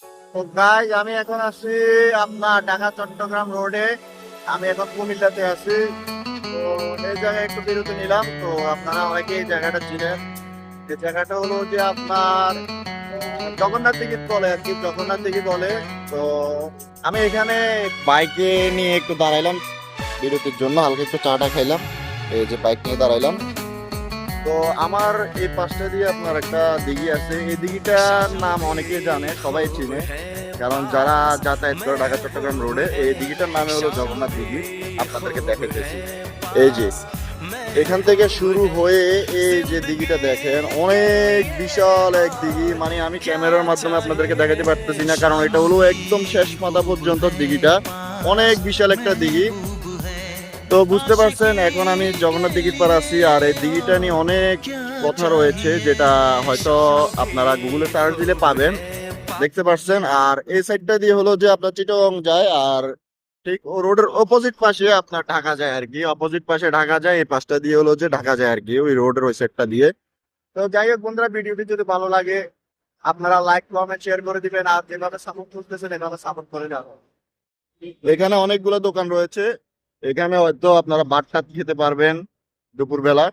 তো গাইজ আমি এখন আছি আপনার ঢাকা চট্টগ্রাম রোডে। আমি এখন কুমিল্লাতে আছি। তো এই জায়গায় একটু বিরতি নিলাম। তো আপনারা অনেকে এই জায়গাটা চিনেন। এই জায়গাটা হলো যে আপনার জগন্নাথ দিঘি বলে আর কি, জগন্নাথ দিঘি বলে। তো আমি এখানে বাইকে নিয়ে একটু দাঁড়াইলাম বিরতির জন্য, হালকা একটু চাটা খাইলাম। এই যে বাইক নিয়ে দাঁড়াইলাম। তো আমার এই পাশটা দিয়ে আপনার একটা দিঘি আছে। এই দিঘিটার নাম অনেকেই জানে, সবাই চিনে, কারণ যারা যাতায়াত করে ঢাকা চট্টগ্রাম রোডে। এই দিঘিটার নামে হলো জগন্নাথ দিঘি। আপনাদেরকে দেখাইতেছি। এই যে এখান থেকে শুরু হয়ে এই যে দিঘিটা দেখেন, অনেক বিশাল এক দিঘি। মানে আমি ক্যামেরার মাধ্যমে আপনাদেরকে দেখাতে পারতেছি না, কারণ এটা হলো একদম শেষ মাথা পর্যন্ত দিঘিটা। অনেক বিশাল একটা দিঘি। তো বুঝতে পারছেন, এখন আমি জগন্নাথ দিঘির পার আছি। আর এই দিঘিটা নিয়ে অনেক কথা রয়েছে, যেটা হয়তো আপনারা গুগলে সার্চ দিলে পাবেন, দেখতে পাচ্ছেন। আর এই সাইডটা দিয়ে হলো যে আপনার চিটাগং যায়, আর ঠিক ও রোডের অপোজিট পাশে আপনার ঢাকা যায় আর কি। অপোজিট পাশে ঢাকা যায়, এই পাশটা দিয়ে হলো যে ঢাকা যায় আর কি, ওই রোডের ওই সাইডটা দিয়ে। তো যাই হোক বন্ধুরা, ভিডিওটি যদি ভালো লাগে আপনারা লাইক কমেন্ট শেয়ার করে দিবেন। আর যেভাবে সাপোর্ট করতেছেন এভাবে সাপোর্ট করে যাবেন। এখানে অনেকগুলো দোকান রয়েছে। এখানে হয়তো আপনারা ভাত টাত খেতে পারবেন দুপুরবেলা।